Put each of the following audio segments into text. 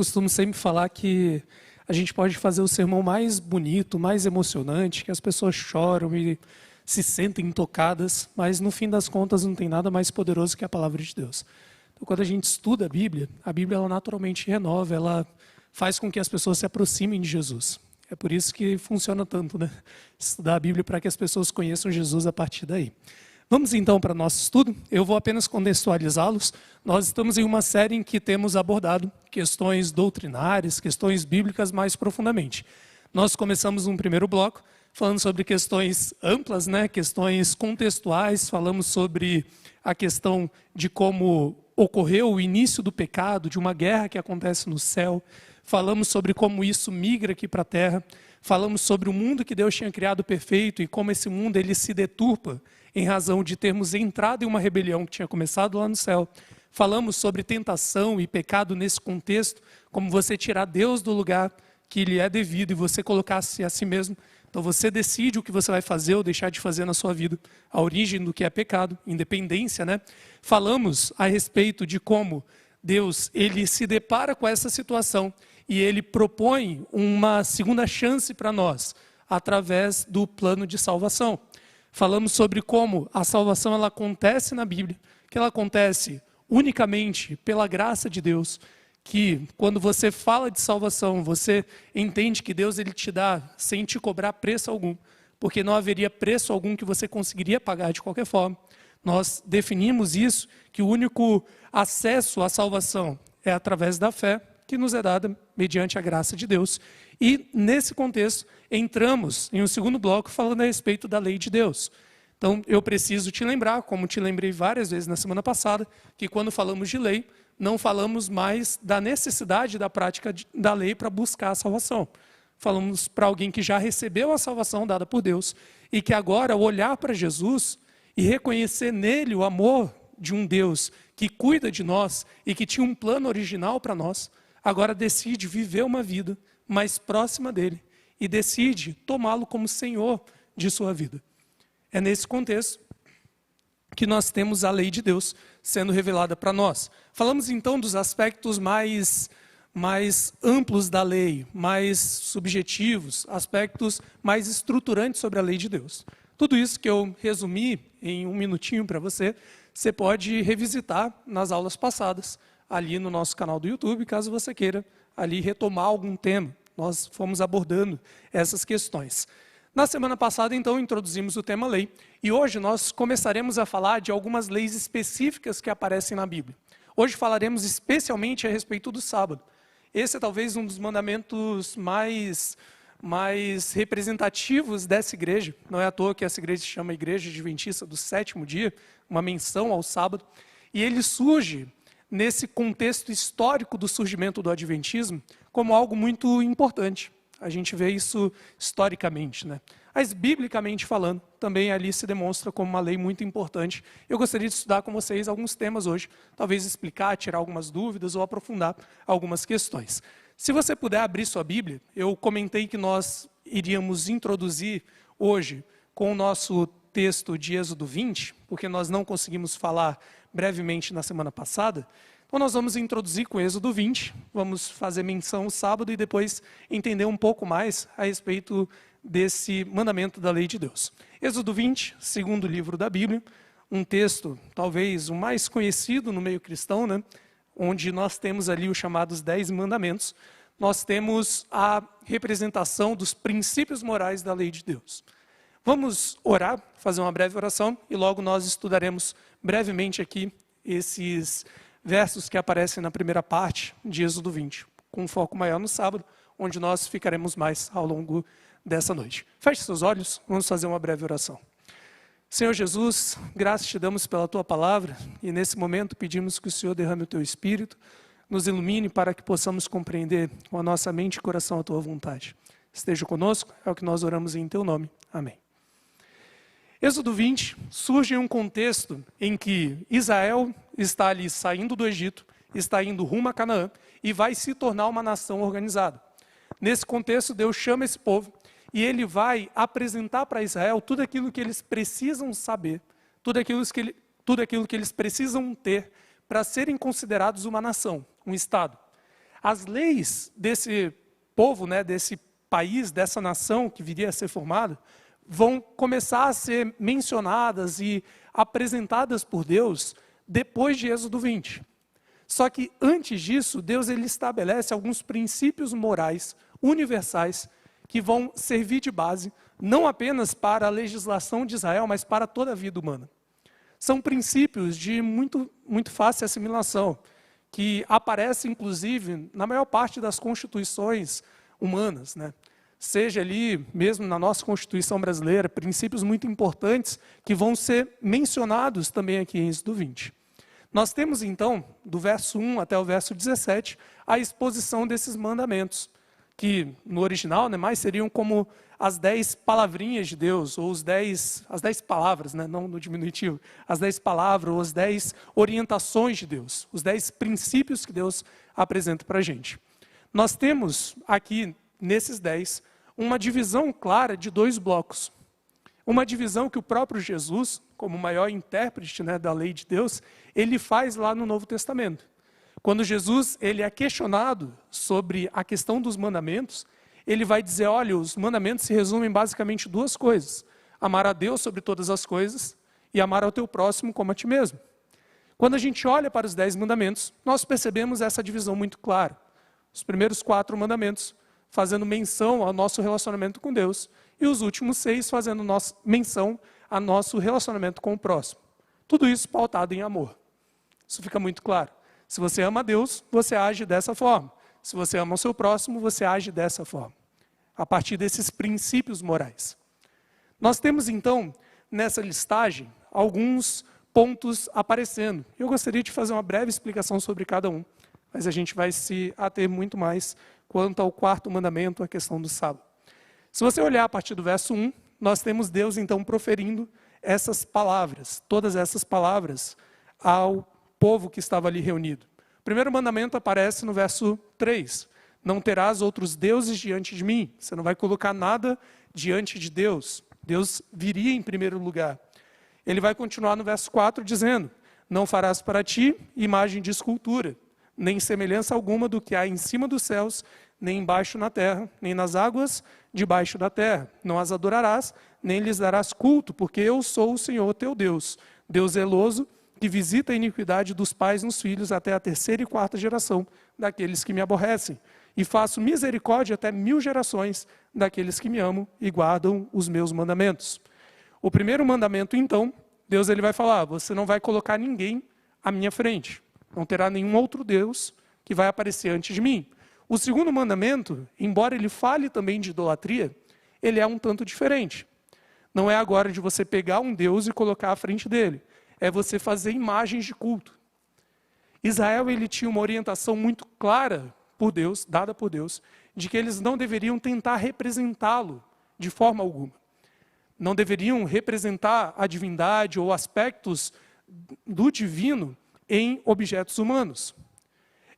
Costumo sempre falar que a gente pode fazer o sermão mais bonito, mais emocionante, que as pessoas choram e se sentem tocadas, mas no fim das contas não tem nada mais poderoso que a palavra de Deus. Então, quando a gente estuda a Bíblia ela naturalmente renova, ela faz com que as pessoas se aproximem de Jesus. É por isso que funciona tanto, né? Estudar a Bíblia para que as pessoas conheçam Jesus a partir daí. Vamos então para o nosso estudo. Eu vou apenas contextualizá-los. Nós estamos em uma série em que temos abordado questões doutrinárias, questões bíblicas mais profundamente. Nós começamos um primeiro bloco falando sobre questões amplas, né? Questões contextuais, falamos sobre a questão de como ocorreu o início do pecado, de uma guerra que acontece no céu. Falamos sobre como isso migra aqui para a terra. Falamos sobre o mundo que Deus tinha criado perfeito e como esse mundo ele se deturpa em razão de termos entrado em uma rebelião que tinha começado lá no céu. Falamos sobre tentação e pecado nesse contexto, como você tirar Deus do lugar que lhe é devido e você colocar-se a si mesmo. Então você decide o que você vai fazer ou deixar de fazer na sua vida, a origem do que é pecado, independência, né? Falamos a respeito de como Deus ele se depara com essa situação e ele propõe uma segunda chance para nós, através do plano de salvação. Falamos sobre como a salvação ela acontece na Bíblia, que ela acontece unicamente pela graça de Deus, que quando você fala de salvação, você entende que Deus ele te dá sem te cobrar preço algum, porque não haveria preço algum que você conseguiria pagar de qualquer forma. Nós definimos isso, que o único acesso à salvação é através da fé, que nos é dada mediante a graça de Deus. E, nesse contexto, entramos em um segundo bloco falando a respeito da lei de Deus. Então, eu preciso te lembrar, como te lembrei várias vezes na semana passada, que quando falamos de lei, não falamos mais da necessidade da prática da lei para buscar a salvação. Falamos para alguém que já recebeu a salvação dada por Deus e que agora, ao olhar para Jesus e reconhecer nele o amor de um Deus que cuida de nós e que tinha um plano original para nós, agora decide viver uma vida mais próxima dele e decide tomá-lo como Senhor de sua vida. É nesse contexto que nós temos a lei de Deus sendo revelada para nós. Falamos então dos aspectos mais amplos da lei, mais subjetivos, aspectos mais estruturantes sobre a lei de Deus. Tudo isso que eu resumi em um minutinho para você, você pode revisitar nas aulas passadas, ali no nosso canal do YouTube, caso você queira ali retomar algum tema. Nós fomos abordando essas questões. Na semana passada, então, introduzimos o tema lei, e hoje nós começaremos a falar de algumas leis específicas que aparecem na Bíblia. Hoje falaremos especialmente a respeito do sábado. Esse é talvez um dos mandamentos mais representativos dessa igreja. Não é à toa que essa igreja se chama Igreja Adventista do Sétimo Dia, uma menção ao sábado. E ele surge nesse contexto histórico do surgimento do Adventismo como algo muito importante. A gente vê isso historicamente, né? Mas, biblicamente falando, também ali se demonstra como uma lei muito importante. Eu gostaria de estudar com vocês alguns temas hoje, talvez explicar, tirar algumas dúvidas ou aprofundar algumas questões. Se você puder abrir sua Bíblia, eu comentei que nós iríamos introduzir hoje com o nosso texto de Êxodo 20, porque nós não conseguimos falar brevemente na semana passada. Então nós vamos introduzir com Êxodo 20, vamos fazer menção ao sábado e depois entender um pouco mais a respeito desse mandamento da lei de Deus. Êxodo 20, segundo livro da Bíblia, um texto talvez o mais conhecido no meio cristão, né? Onde nós temos ali os chamados 10 mandamentos, nós temos a representação dos princípios morais da lei de Deus. Vamos orar, fazer uma breve oração e logo nós estudaremos brevemente aqui esses versos que aparecem na primeira parte de Êxodo 20, com um foco maior no sábado, onde nós ficaremos mais ao longo dessa noite. Feche seus olhos, vamos fazer uma breve oração. Senhor Jesus, graças te damos pela tua palavra e nesse momento pedimos que o Senhor derrame o teu Espírito, nos ilumine para que possamos compreender com a nossa mente e coração a tua vontade. Esteja conosco, é o que nós oramos em teu nome. Amém. Êxodo 20 surge em um contexto em que Israel está ali saindo do Egito, está indo rumo a Canaã e vai se tornar uma nação organizada. Nesse contexto, Deus chama esse povo e ele vai apresentar para Israel tudo aquilo que eles precisam saber, tudo aquilo que eles precisam ter para serem considerados uma nação, um Estado. As leis desse povo, né, desse país, dessa nação que viria a ser formada, vão começar a ser mencionadas e apresentadas por Deus depois de Êxodo 20. Só que antes disso, Deus ele estabelece alguns princípios morais universais que vão servir de base não apenas para a legislação de Israel, mas para toda a vida humana. São princípios de muito fácil assimilação, que aparecem, inclusive, na maior parte das constituições humanas, né? Seja ali, mesmo na nossa Constituição brasileira, princípios muito importantes que vão ser mencionados também aqui em Êxodo 20. Nós temos, então, do verso 1 até o verso 17, a exposição desses mandamentos, que no original, né, mais seriam como as 10 palavrinhas de Deus, ou as 10 palavras, né, não no diminutivo, as 10 palavras, ou as 10 orientações de Deus, os 10 princípios que Deus apresenta para a gente. Nós temos aqui, nesses 10, uma divisão clara de 2 blocos. Uma divisão que o próprio Jesus, como o maior intérprete, né, da lei de Deus, ele faz lá no Novo Testamento. Quando Jesus ele é questionado sobre a questão dos mandamentos, ele vai dizer, olha, os mandamentos se resumem basicamente em 2 coisas. Amar a Deus sobre todas as coisas e amar ao teu próximo como a ti mesmo. Quando a gente olha para os 10 mandamentos, nós percebemos essa divisão muito clara. Os primeiros 4 mandamentos fazendo menção ao nosso relacionamento com Deus, e os últimos 6 fazendo menção ao nosso relacionamento com o próximo. Tudo isso pautado em amor. Isso fica muito claro. Se você ama a Deus, você age dessa forma. Se você ama o seu próximo, você age dessa forma. A partir desses princípios morais. Nós temos, então, nessa listagem, alguns pontos aparecendo. Eu gostaria de fazer uma breve explicação sobre cada um, mas a gente vai se ater muito mais quanto ao 4º mandamento, a questão do sábado. Se você olhar a partir do verso 1, nós temos Deus, então, proferindo essas palavras, todas essas palavras, ao povo que estava ali reunido. O primeiro mandamento aparece no verso 3. Não terás outros deuses diante de mim. Você não vai colocar nada diante de Deus. Deus viria em primeiro lugar. Ele vai continuar no verso 4 dizendo, não farás para ti imagem de escultura, nem semelhança alguma do que há em cima dos céus, nem embaixo na terra, nem nas águas debaixo da terra. Não as adorarás, nem lhes darás culto, porque eu sou o Senhor teu Deus, Deus zeloso, que visita a iniquidade dos pais nos filhos até a 3ª e 4ª geração daqueles que me aborrecem. E faço misericórdia até 1000 gerações daqueles que me amam e guardam os meus mandamentos. O primeiro mandamento, então, Deus ele vai falar, você não vai colocar ninguém à minha frente. Não terá nenhum outro Deus que vai aparecer antes de mim. O segundo mandamento, embora ele fale também de idolatria, ele é um tanto diferente. Não é agora de você pegar um Deus e colocar à frente dele. É você fazer imagens de culto. Israel ele tinha uma orientação muito clara por Deus, dada por Deus, de que eles não deveriam tentar representá-lo de forma alguma. Não deveriam representar a divindade ou aspectos do divino em objetos humanos.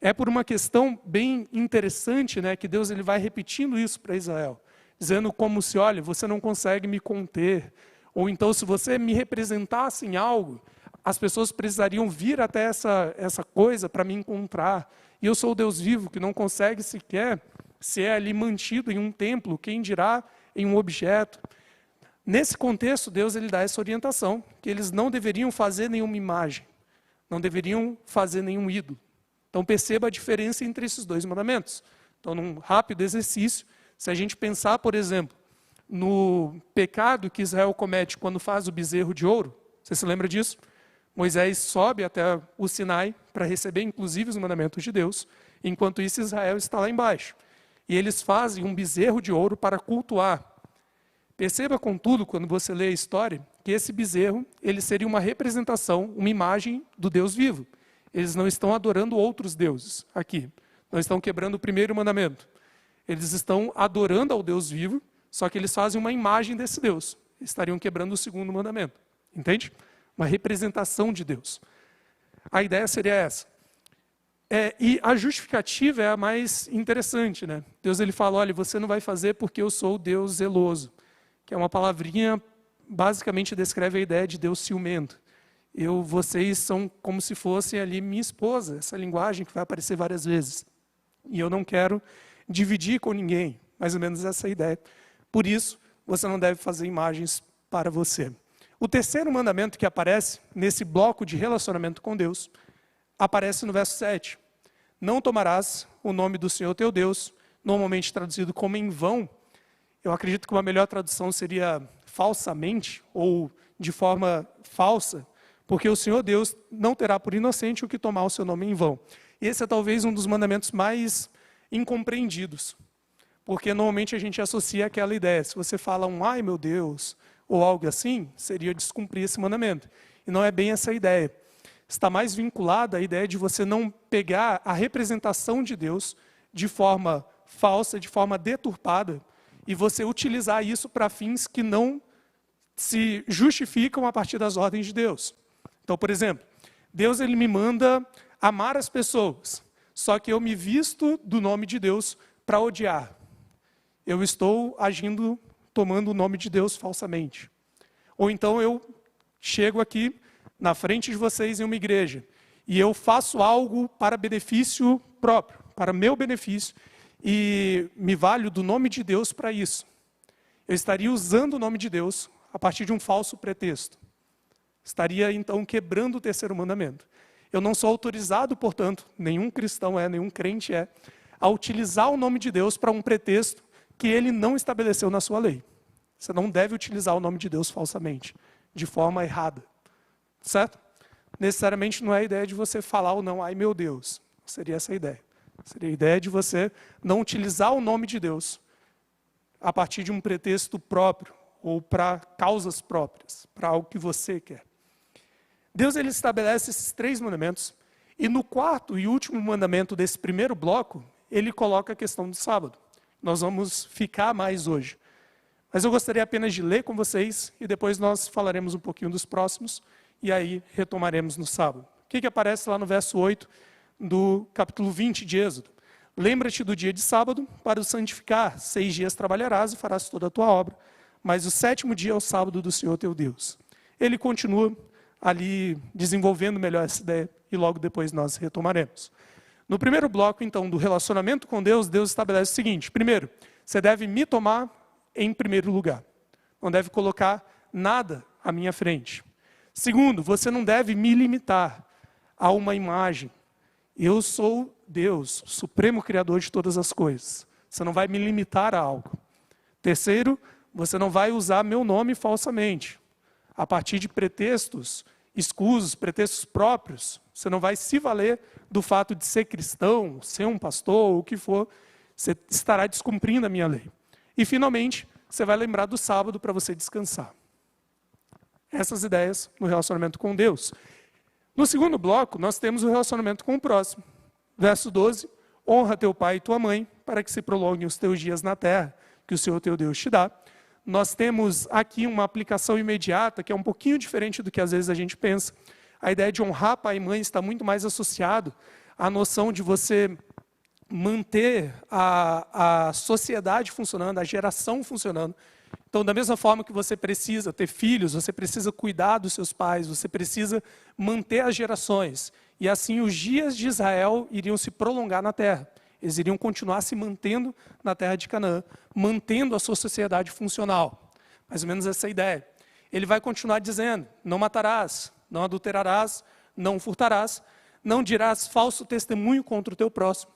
É por uma questão bem interessante, né, que Deus ele vai repetindo isso para Israel, dizendo como se, olha, você não consegue me conter, ou então se você me representasse em algo, as pessoas precisariam vir até essa coisa para me encontrar. E eu sou o Deus vivo que não consegue sequer ser ali mantido em um templo, quem dirá em um objeto. Nesse contexto, Deus ele dá essa orientação, que eles não deveriam fazer nenhuma imagem, não deveriam fazer nenhum ídolo. Então perceba a diferença entre esses 2 mandamentos. Então, num rápido exercício, se a gente pensar, por exemplo, no pecado que Israel comete quando faz o bezerro de ouro, você se lembra disso? Moisés sobe até o Sinai para receber, inclusive, os mandamentos de Deus. Enquanto isso, Israel está lá embaixo. E eles fazem um bezerro de ouro para cultuar. Perceba, contudo, quando você lê a história, que esse bezerro ele seria uma representação, uma imagem do Deus vivo. Eles não estão adorando outros deuses aqui. Não estão quebrando o primeiro mandamento. Eles estão adorando ao Deus vivo, só que eles fazem uma imagem desse Deus. Estariam quebrando o segundo mandamento. Entende? Uma representação de Deus. A ideia seria essa. E a justificativa é a mais interessante, né? Deus ele fala, olha, você não vai fazer porque eu sou o Deus zeloso. Que é uma palavrinha, basicamente descreve a ideia de Deus ciumento. Vocês são como se fossem ali minha esposa, essa linguagem que vai aparecer várias vezes. E eu não quero dividir com ninguém, mais ou menos essa é a ideia. Por isso, você não deve fazer imagens para você. O terceiro mandamento que aparece nesse bloco de relacionamento com Deus, aparece no verso 7. Não tomarás o nome do Senhor teu Deus, normalmente traduzido como em vão. Eu acredito que uma melhor tradução seria falsamente, ou de forma falsa, porque o Senhor Deus não terá por inocente o que tomar o seu nome em vão. Esse é talvez um dos mandamentos mais incompreendidos, porque normalmente a gente associa aquela ideia, se você fala um ai meu Deus, ou algo assim, seria descumprir esse mandamento. E não é bem essa a ideia. Está mais vinculada à ideia de você não pegar a representação de Deus de forma falsa, de forma deturpada, e você utilizar isso para fins que não se justificam a partir das ordens de Deus. Então, por exemplo, Deus ele me manda amar as pessoas, só que eu me visto do nome de Deus para odiar. Eu estou agindo, tomando o nome de Deus falsamente. Ou então eu chego aqui na frente de vocês em uma igreja e eu faço algo para benefício próprio, para meu benefício, e me valho do nome de Deus para isso. Eu estaria usando o nome de Deus a partir de um falso pretexto. Estaria, então, quebrando o terceiro mandamento. Eu não sou autorizado, portanto, nenhum cristão nenhum crente a utilizar o nome de Deus para um pretexto que ele não estabeleceu na sua lei. Você não deve utilizar o nome de Deus falsamente, de forma errada. Certo? Necessariamente não é a ideia de você falar ou não, ai meu Deus. Seria essa a ideia. Seria a ideia de você não utilizar o nome de Deus a partir de um pretexto próprio ou para causas próprias, para algo que você quer. Deus ele estabelece esses 3 mandamentos e no quarto e último mandamento desse primeiro bloco, ele coloca a questão do sábado. Nós vamos ficar mais hoje. Mas eu gostaria apenas de ler com vocês e depois nós falaremos um pouquinho dos próximos e aí retomaremos no sábado. O que aparece lá no verso 8 do capítulo 20 de Êxodo? Lembra-te do dia de sábado para o santificar. 6 dias trabalharás e farás toda a tua obra. Mas o 7º dia é o sábado do Senhor teu Deus. Ele continua ali desenvolvendo melhor essa ideia e logo depois nós retomaremos. No primeiro bloco, então, do relacionamento com Deus, Deus estabelece o seguinte. Primeiro, você deve me tomar em primeiro lugar. Não deve colocar nada à minha frente. Segundo, você não deve me limitar a uma imagem. Eu sou Deus, supremo criador de todas as coisas. Você não vai me limitar a algo. Terceiro, você não vai usar meu nome falsamente. A partir de pretextos escusos, pretextos próprios, você não vai se valer do fato de ser cristão, ser um pastor, ou o que for, você estará descumprindo a minha lei. E, finalmente, você vai lembrar do sábado para você descansar. Essas ideias no relacionamento com Deus. No segundo bloco, nós temos o relacionamento com o próximo. Verso 12, honra teu pai e tua mãe, para que se prolonguem os teus dias na terra, que o Senhor teu Deus te dá. Nós temos aqui uma aplicação imediata, que é um pouquinho diferente do que às vezes a gente pensa. A ideia de honrar pai e mãe está muito mais associado à noção de você manter a sociedade funcionando, a geração funcionando. Então, da mesma forma que você precisa ter filhos, você precisa cuidar dos seus pais, você precisa manter as gerações. E assim os dias de Israel iriam se prolongar na terra. Eles iriam continuar se mantendo na terra de Canaã, mantendo a sua sociedade funcional. Mais ou menos essa é a ideia. Ele vai continuar dizendo, não matarás, não adulterarás, não furtarás, não dirás falso testemunho contra o teu próximo.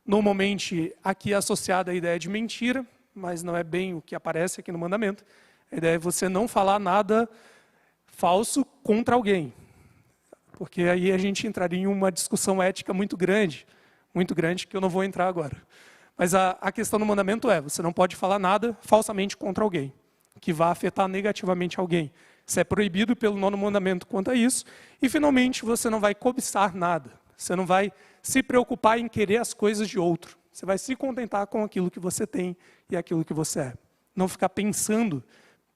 Normalmente, aqui é associada a ideia de mentira, mas não é bem o que aparece aqui no mandamento. A ideia é você não falar nada falso contra alguém. Porque aí a gente entraria em uma discussão ética muito grande, que eu não vou entrar agora. Mas a questão do mandamento é, você não pode falar nada falsamente contra alguém, que vá afetar negativamente alguém. Isso é proibido pelo 9º mandamento quanto a isso. E, finalmente, você não vai cobiçar nada. Você não vai se preocupar em querer as coisas de outro. Você vai se contentar com aquilo que você tem e aquilo que você é. Não ficar pensando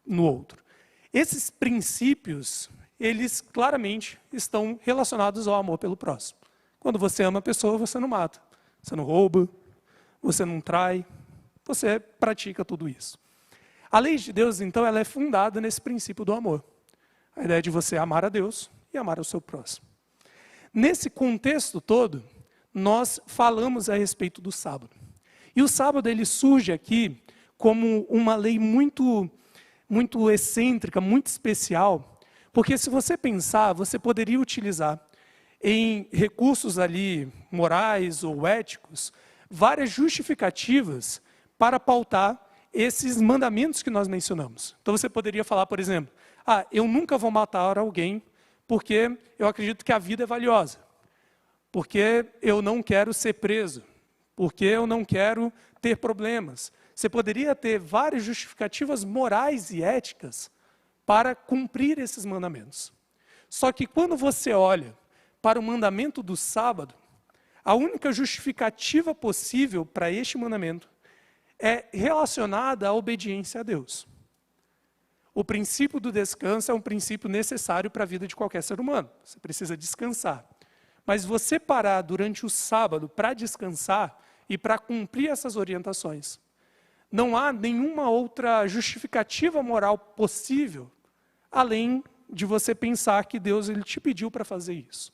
no outro. Esses princípios, eles claramente estão relacionados ao amor pelo próximo. Quando você ama a pessoa, você não mata. Você não rouba, você não trai, você pratica tudo isso. A lei de Deus, então, ela é fundada nesse princípio do amor. A ideia de você amar a Deus e amar o seu próximo. Nesse contexto todo, nós falamos a respeito do sábado. E o sábado ele surge aqui como uma lei muito excêntrica, muito especial, porque se você pensar, você poderia utilizar em recursos ali morais ou éticos várias justificativas para pautar esses mandamentos que nós mencionamos. Então você poderia falar, por exemplo, eu nunca vou matar alguém porque eu acredito que a vida é valiosa, porque eu não quero ser preso, porque eu não quero ter problemas. Você poderia ter várias justificativas morais e éticas para cumprir esses mandamentos. Só que quando você olha para o mandamento do sábado, a única justificativa possível para este mandamento é relacionada à obediência a Deus. O princípio do descanso é um princípio necessário para a vida de qualquer ser humano. Você precisa descansar. Mas você parar durante o sábado para descansar e para cumprir essas orientações, não há nenhuma outra justificativa moral possível, além de você pensar que Deus ele te pediu para fazer isso.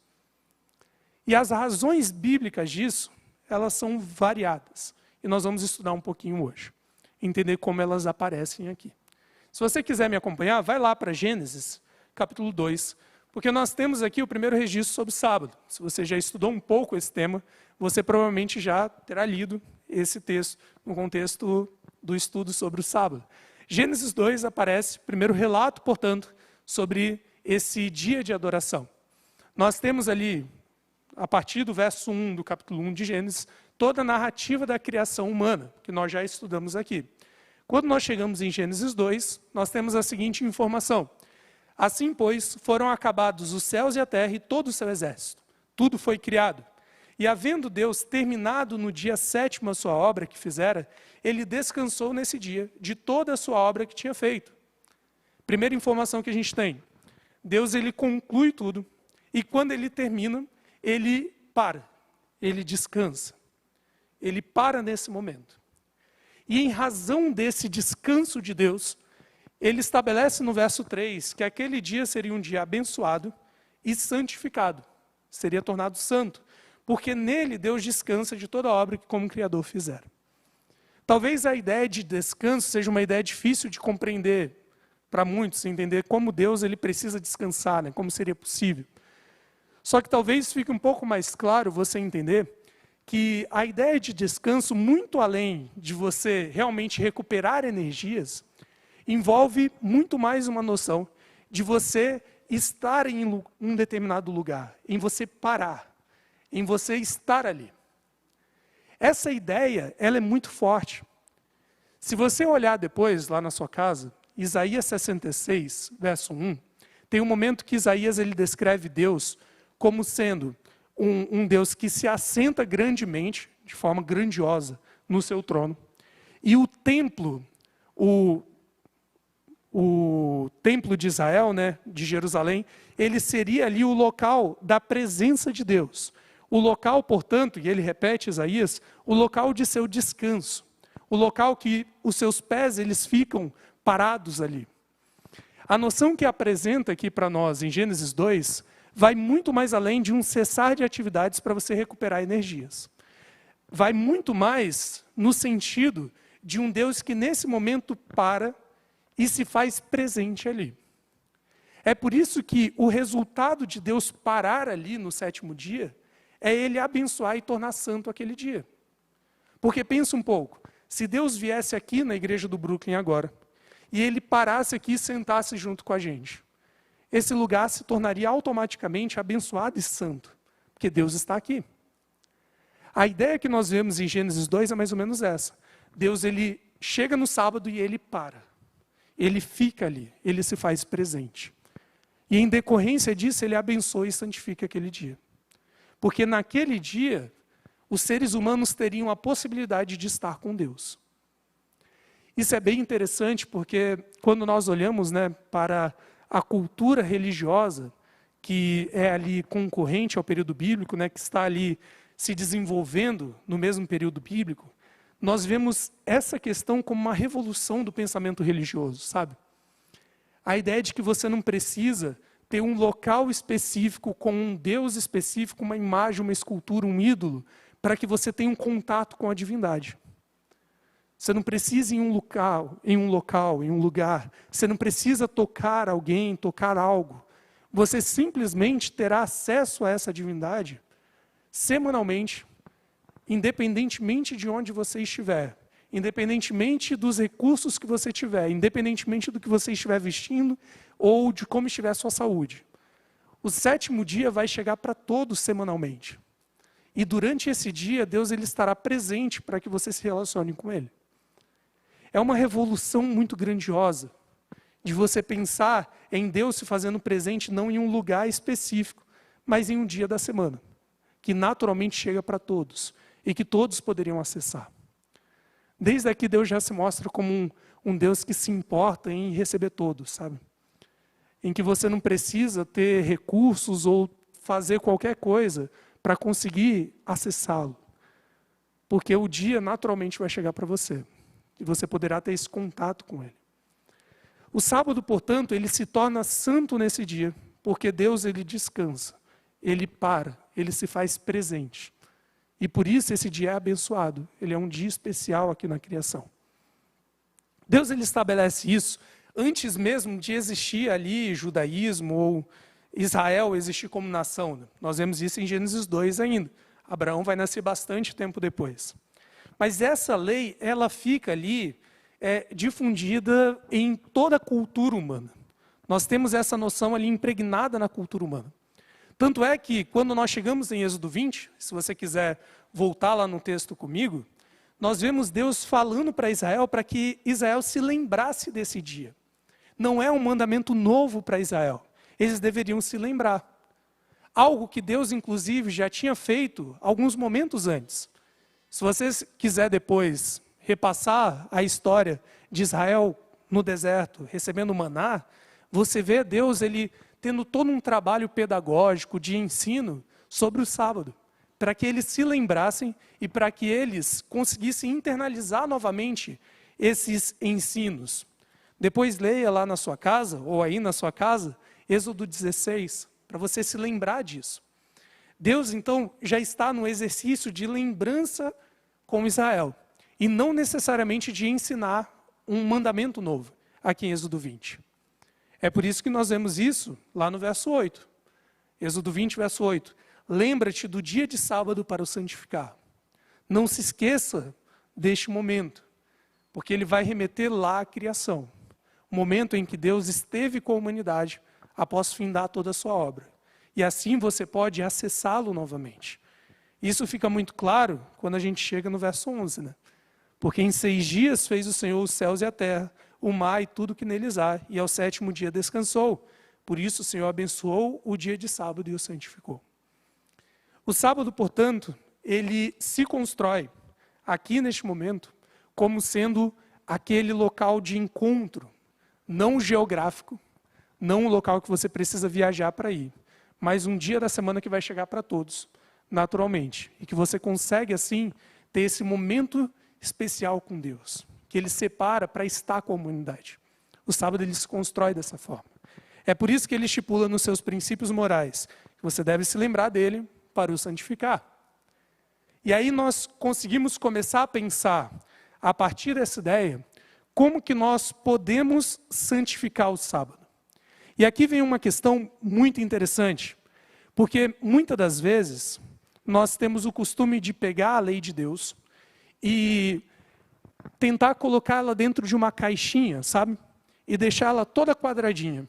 E as razões bíblicas disso, elas são variadas. E nós vamos estudar um pouquinho hoje. Entender como elas aparecem aqui. Se você quiser me acompanhar, vai lá para Gênesis, capítulo 2, porque nós temos aqui o primeiro registro sobre o sábado. Se você já estudou um pouco esse tema, você provavelmente já terá lido esse texto no contexto do estudo sobre o sábado. Gênesis 2 aparece, primeiro relato, portanto, sobre esse dia de adoração. Nós temos ali, a partir do verso 1 do capítulo 1 de Gênesis, toda a narrativa da criação humana, que nós já estudamos aqui. Quando nós chegamos em Gênesis 2, nós temos a seguinte informação. Assim, pois, foram acabados os céus e a terra e todo o seu exército. Tudo foi criado. E havendo Deus terminado no dia 7º a sua obra que fizera, ele descansou nesse dia de toda a sua obra que tinha feito. Primeira informação que a gente tem. Deus ele conclui tudo e quando ele termina, ele para, ele descansa. Ele para nesse momento. E em razão desse descanso de Deus, ele estabelece no verso 3 que aquele dia seria um dia abençoado e santificado. Seria tornado santo. Porque nele Deus descansa de toda a obra que como Criador fizera. Talvez a ideia de descanso seja uma ideia difícil de compreender para muitos, entender como Deus ele precisa descansar, né? Como seria possível. Só que talvez fique um pouco mais claro você entender que a ideia de descanso, muito além de você realmente recuperar energias, envolve muito mais uma noção de você estar em um determinado lugar, em você parar, em você estar ali. Essa ideia, ela é muito forte. Se você olhar depois, lá na sua casa, Isaías 66, verso 1, tem um momento que Isaías ele descreve Deus como sendo um Deus que se assenta grandemente, de forma grandiosa, no seu trono. E o templo, o templo de Israel, né, de Jerusalém, ele seria ali o local da presença de Deus. O local, portanto, e ele repete Isaías, o local de seu descanso. O local que os seus pés eles ficam parados ali. A noção que apresenta aqui para nós em Gênesis 2 vai muito mais além de um cessar de atividades para você recuperar energias. Vai muito mais no sentido de um Deus que nesse momento para e se faz presente ali. É por isso que o resultado de Deus parar ali no 7º dia é ele abençoar e tornar santo aquele dia. Porque pensa um pouco, se Deus viesse aqui na igreja do Brooklyn agora, e ele parasse aqui e sentasse junto com a gente, esse lugar se tornaria automaticamente abençoado e santo, porque Deus está aqui. A ideia que nós vemos em Gênesis 2 é mais ou menos essa. Deus ele chega no sábado e ele para. Ele fica ali, ele se faz presente. E em decorrência disso, ele abençoa e santifica aquele dia. Porque naquele dia, os seres humanos teriam a possibilidade de estar com Deus. Isso é bem interessante porque quando nós olhamos, né, para a cultura religiosa, que é ali concorrente ao período bíblico, né, que está ali se desenvolvendo no mesmo período bíblico, nós vemos essa questão como uma revolução do pensamento religioso, sabe? A ideia de que você não precisa ter um local específico, com um Deus específico, uma imagem, uma escultura, um ídolo, para que você tenha um contato com a divindade. Você não precisa ir em um lugar. Você não precisa tocar alguém, tocar algo. Você simplesmente terá acesso a essa divindade semanalmente, independentemente de onde você estiver, independentemente dos recursos que você tiver, independentemente do que você estiver vestindo ou de como estiver a sua saúde. O 7º dia vai chegar para todos semanalmente. E durante esse dia, Deus ele estará presente para que você se relacione com Ele. É uma revolução muito grandiosa de você pensar em Deus se fazendo presente não em um lugar específico, mas em um dia da semana, que naturalmente chega para todos e que todos poderiam acessar. Desde aqui Deus já se mostra como um Deus que se importa em receber todos, sabe? Em que você não precisa ter recursos ou fazer qualquer coisa para conseguir acessá-lo. Porque o dia naturalmente vai chegar para você. E você poderá ter esse contato com Ele. O sábado, portanto, ele se torna santo nesse dia, porque Deus ele descansa, Ele para, Ele se faz presente. E por isso esse dia é abençoado, ele é um dia especial aqui na criação. Deus ele estabelece isso antes mesmo de existir ali judaísmo ou Israel existir como nação. Nós vemos isso em Gênesis 2 ainda. Abraão vai nascer bastante tempo depois. Mas essa lei, ela fica ali difundida em toda a cultura humana. Nós temos essa noção ali impregnada na cultura humana. Tanto é que, quando nós chegamos em Êxodo 20, se você quiser voltar lá no texto comigo, nós vemos Deus falando para Israel, para que Israel se lembrasse desse dia. Não é um mandamento novo para Israel. Eles deveriam se lembrar. Algo que Deus, inclusive, já tinha feito alguns momentos antes. Se você quiser depois repassar a história de Israel no deserto, recebendo maná, você vê Deus ele tendo todo um trabalho pedagógico de ensino sobre o sábado, para que eles se lembrassem e para que eles conseguissem internalizar novamente esses ensinos. Depois leia lá na sua casa, ou aí na sua casa, Êxodo 16, para você se lembrar disso. Deus, então, já está no exercício de lembrança com Israel, e não necessariamente de ensinar um mandamento novo, aqui em Êxodo 20. É por isso que nós vemos isso lá no verso 8. Êxodo 20, verso 8. Lembra-te do dia de sábado para o santificar. Não se esqueça deste momento, porque ele vai remeter lá à criação. O momento em que Deus esteve com a humanidade após findar toda a sua obra. E assim você pode acessá-lo novamente. Isso fica muito claro quando a gente chega no verso 11, né? Porque em 6 dias fez o Senhor os céus e a terra, o mar e tudo que neles há, e ao 7º dia descansou. Por isso o Senhor abençoou o dia de sábado e o santificou. O sábado, portanto, ele se constrói aqui neste momento como sendo aquele local de encontro, não geográfico, não um local que você precisa viajar para ir, mas um dia da semana que vai chegar para todos, naturalmente, e que você consegue assim ter esse momento especial com Deus, que Ele separa para estar com a humanidade. O sábado ele se constrói dessa forma. É por isso que Ele estipula nos seus princípios morais, que você deve se lembrar dele para o santificar. E aí nós conseguimos começar a pensar, a partir dessa ideia, como que nós podemos santificar o sábado. E aqui vem uma questão muito interessante, porque muitas das vezes nós temos o costume de pegar a lei de Deus e tentar colocá-la dentro de uma caixinha, sabe? E deixá-la toda quadradinha.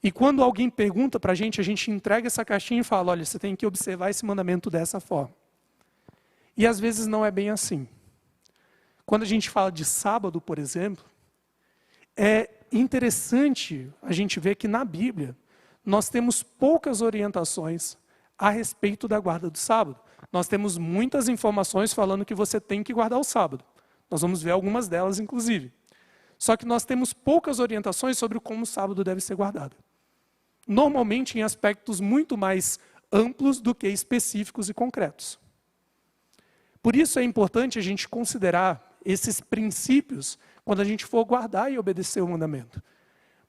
E quando alguém pergunta para a gente entrega essa caixinha e fala, olha, você tem que observar esse mandamento dessa forma. E às vezes não é bem assim. Quando a gente fala de sábado, por exemplo, é interessante a gente ver que na Bíblia nós temos poucas orientações a respeito da guarda do sábado. Nós temos muitas informações falando que você tem que guardar o sábado. Nós vamos ver algumas delas, inclusive. Só que nós temos poucas orientações sobre como o sábado deve ser guardado. Normalmente em aspectos muito mais amplos do que específicos e concretos. Por isso é importante a gente considerar esses princípios quando a gente for guardar e obedecer o mandamento.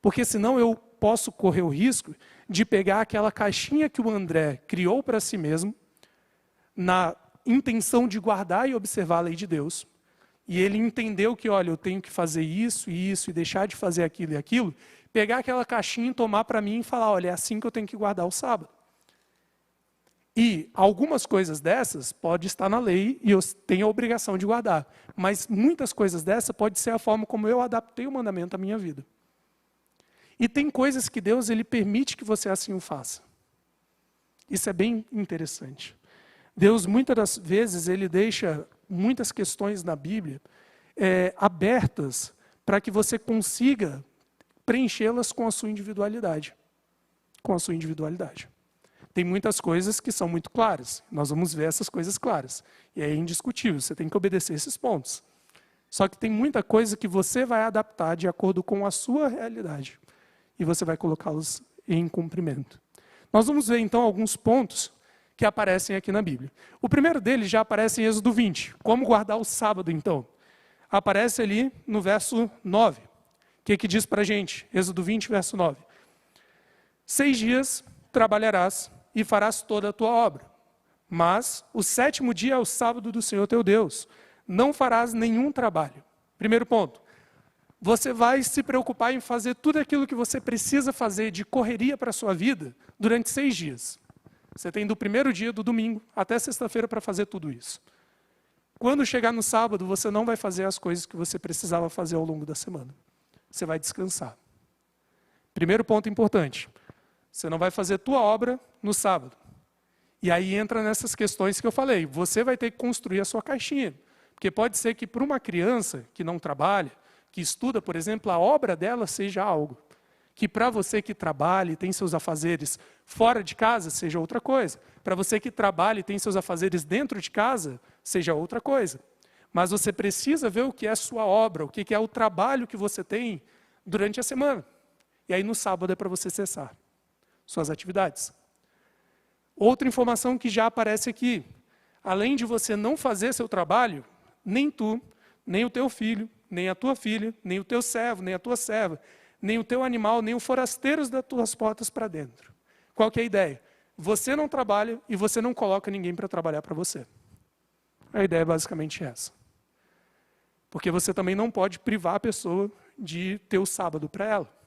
Porque senão eu posso correr o risco de pegar aquela caixinha que o André criou para si mesmo, na intenção de guardar e observar a lei de Deus, e ele entendeu que, olha, eu tenho que fazer isso e isso, e deixar de fazer aquilo e aquilo, pegar aquela caixinha e tomar para mim e falar, olha, é assim que eu tenho que guardar o sábado. E algumas coisas dessas pode estar na lei e eu tenho a obrigação de guardar. Mas muitas coisas dessas pode ser a forma como eu adaptei o mandamento à minha vida. E tem coisas que Deus ele permite que você assim o faça. Isso é bem interessante. Deus, muitas das vezes, ele deixa muitas questões na Bíblia abertas para que você consiga preenchê-las com a sua individualidade. Com a sua individualidade. Tem muitas coisas que são muito claras. Nós vamos ver essas coisas claras. E é indiscutível, você tem que obedecer esses pontos. Só que tem muita coisa que você vai adaptar de acordo com a sua realidade. E você vai colocá-los em cumprimento. Nós vamos ver, então, alguns pontos que aparecem aqui na Bíblia. O primeiro deles já aparece em Êxodo 20. Como guardar o sábado, então? Aparece ali no verso 9. O que diz para a gente? Êxodo 20, verso 9. 6 dias trabalharás e farás toda a tua obra. Mas o 7º dia é o sábado do Senhor teu Deus. Não farás nenhum trabalho. Primeiro ponto. Você vai se preocupar em fazer tudo aquilo que você precisa fazer de correria para a sua vida durante 6 dias. Você tem do primeiro dia, do domingo, até sexta-feira para fazer tudo isso. Quando chegar no sábado, você não vai fazer as coisas que você precisava fazer ao longo da semana. Você vai descansar. Primeiro ponto importante. Você não vai fazer tua obra no sábado. E aí entra nessas questões que eu falei. Você vai ter que construir a sua caixinha. Porque pode ser que para uma criança que não trabalha, que estuda, por exemplo, a obra dela seja algo. Que para você que trabalha e tem seus afazeres fora de casa, seja outra coisa. Para você que trabalha e tem seus afazeres dentro de casa, seja outra coisa. Mas você precisa ver o que é a sua obra, o que é o trabalho que você tem durante a semana. E aí no sábado é para você cessar suas atividades. Outra informação que já aparece aqui. Além de você não fazer seu trabalho, nem tu, nem o teu filho, nem a tua filha, nem o teu servo, nem a tua serva, nem o teu animal, nem o forasteiro das tuas portas para dentro. Qual que é a ideia? Você não trabalha e você não coloca ninguém para trabalhar para você. A ideia é basicamente essa. Porque você também não pode privar a pessoa de ter o sábado para ela.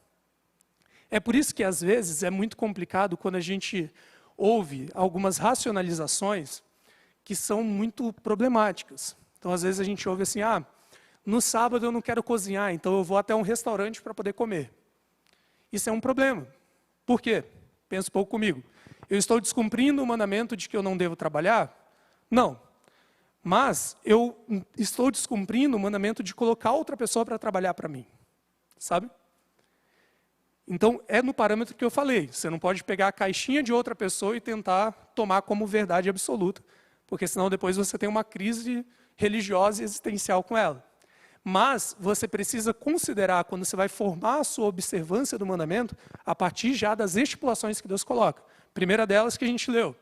É por isso que, às vezes, é muito complicado quando a gente ouve algumas racionalizações que são muito problemáticas. Então, às vezes, a gente ouve assim, no sábado eu não quero cozinhar, então eu vou até um restaurante para poder comer. Isso é um problema. Por quê? Pensa um pouco comigo. Eu estou descumprindo o mandamento de que eu não devo trabalhar? Não. Mas eu estou descumprindo o mandamento de colocar outra pessoa para trabalhar para mim. Sabe? Então, é no parâmetro que eu falei. Você não pode pegar a caixinha de outra pessoa e tentar tomar como verdade absoluta, porque senão depois você tem uma crise religiosa e existencial com ela. Mas você precisa considerar, quando você vai formar a sua observância do mandamento, a partir já das estipulações que Deus coloca. Primeira delas que a gente leu.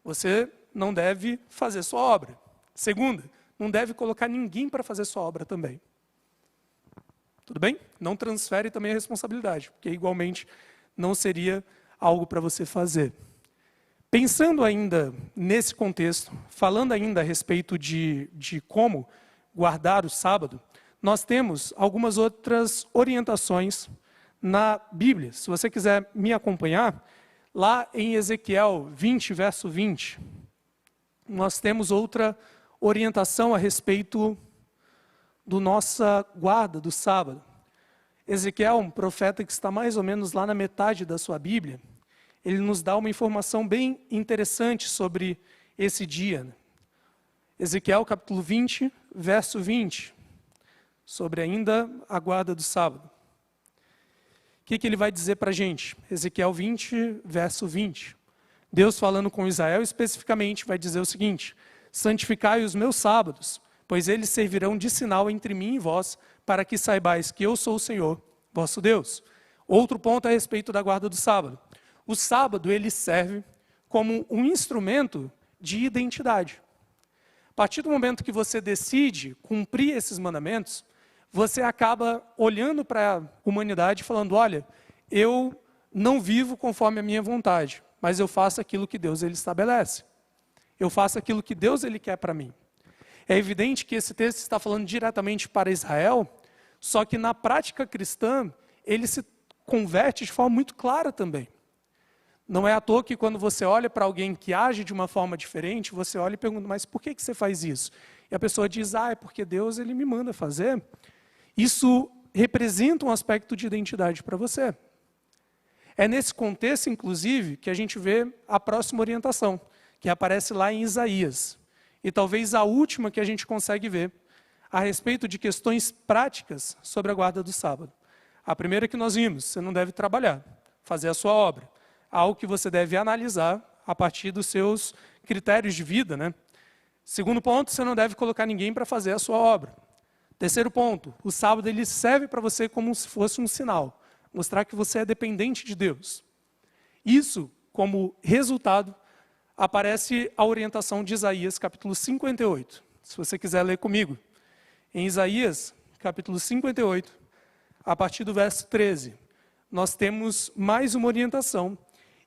Você não deve fazer sua obra. Segunda, não deve colocar ninguém para fazer sua obra também. Tudo bem? Não transfere também a responsabilidade, porque igualmente não seria algo para você fazer. Pensando ainda nesse contexto, falando ainda a respeito de como guardar o sábado, nós temos algumas outras orientações na Bíblia. Se você quiser me acompanhar, lá em Ezequiel 20, verso 20, nós temos outra orientação a respeito do nossa guarda do sábado. Ezequiel, um profeta que está mais ou menos lá na metade da sua Bíblia, ele nos dá uma informação bem interessante sobre esse dia. Ezequiel capítulo 20, verso 20, sobre ainda a guarda do sábado. O que ele vai dizer para a gente? Ezequiel 20, verso 20. Deus falando com Israel especificamente vai dizer o seguinte: santificai os meus sábados, pois eles servirão de sinal entre mim e vós, para que saibais que eu sou o Senhor, vosso Deus. Outro ponto a respeito da guarda do sábado. O sábado, ele serve como um instrumento de identidade. A partir do momento que você decide cumprir esses mandamentos, você acaba olhando para a humanidade e falando, olha, eu não vivo conforme a minha vontade, mas eu faço aquilo que Deus ele estabelece. Eu faço aquilo que Deus ele quer para mim. É evidente que esse texto está falando diretamente para Israel, só que na prática cristã, ele se converte de forma muito clara também. Não é à toa que quando você olha para alguém que age de uma forma diferente, você olha e pergunta, mas por que você faz isso? E a pessoa diz, é porque Deus ele me manda fazer. Isso representa um aspecto de identidade para você. É nesse contexto, inclusive, que a gente vê a próxima orientação, que aparece lá em Isaías. E talvez a última que a gente consegue ver, a respeito de questões práticas sobre a guarda do sábado. A primeira que nós vimos, você não deve trabalhar, fazer a sua obra. Algo que você deve analisar a partir dos seus critérios de vida, né? Segundo ponto, você não deve colocar ninguém para fazer a sua obra. Terceiro ponto, o sábado ele serve para você como se fosse um sinal, mostrar que você é dependente de Deus. Isso, como resultado, aparece a orientação de Isaías, capítulo 58. Se você quiser ler comigo. Em Isaías, capítulo 58, a partir do verso 13, nós temos mais uma orientação.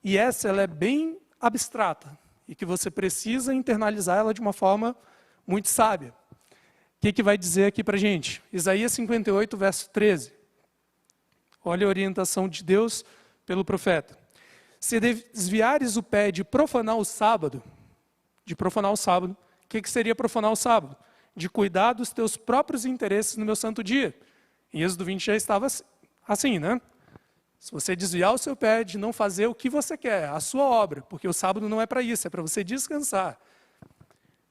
E essa ela é bem abstrata e que você precisa internalizar ela de uma forma muito sábia. O que vai dizer aqui para a gente? Isaías 58, verso 13. Olha a orientação de Deus pelo profeta. Se desviares o pé de profanar o sábado, o que seria profanar o sábado? De cuidar dos teus próprios interesses no meu santo dia. Em Êxodo 20 já estava assim, né? Se você desviar o seu pé de não fazer o que você quer, a sua obra, porque o sábado não é para isso, é para você descansar.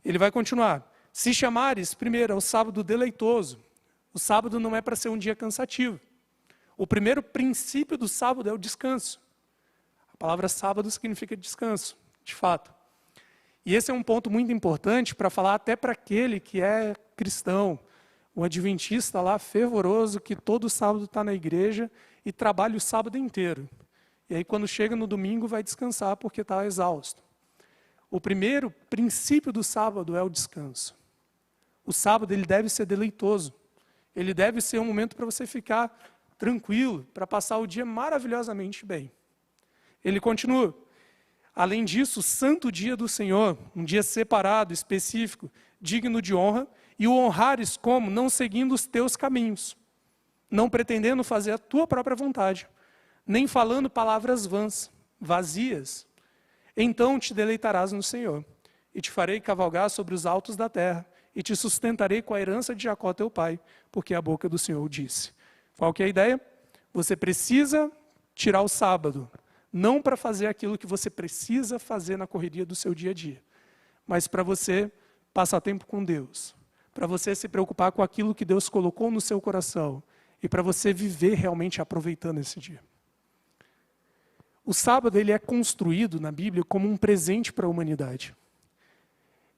Ele vai continuar. Se chamares, primeiro, ao sábado deleitoso, o sábado não é para ser um dia cansativo. O primeiro princípio do sábado é o descanso. A palavra sábado significa descanso, de fato. E esse é um ponto muito importante para falar até para aquele que é cristão, um adventista lá fervoroso, que todo sábado está na igreja e trabalha o sábado inteiro. E aí quando chega no domingo vai descansar porque está exausto. O primeiro princípio do sábado é o descanso. O sábado ele deve ser deleitoso. Ele deve ser um momento para você ficar tranquilo, para passar o dia maravilhosamente bem. Ele continua. Além disso, o santo dia do Senhor, um dia separado, específico, digno de honra, e o honrares como? Não seguindo os teus caminhos, não pretendendo fazer a tua própria vontade, nem falando palavras vãs, vazias. Então te deleitarás no Senhor, e te farei cavalgar sobre os altos da terra, e te sustentarei com a herança de Jacó teu pai, porque a boca do Senhor o disse. Qual que é a ideia? Você precisa tirar o sábado, não para fazer aquilo que você precisa fazer na correria do seu dia a dia, mas para você passar tempo com Deus, para você se preocupar com aquilo que Deus colocou no seu coração e para você viver realmente aproveitando esse dia. O sábado ele é construído na Bíblia como um presente para a humanidade.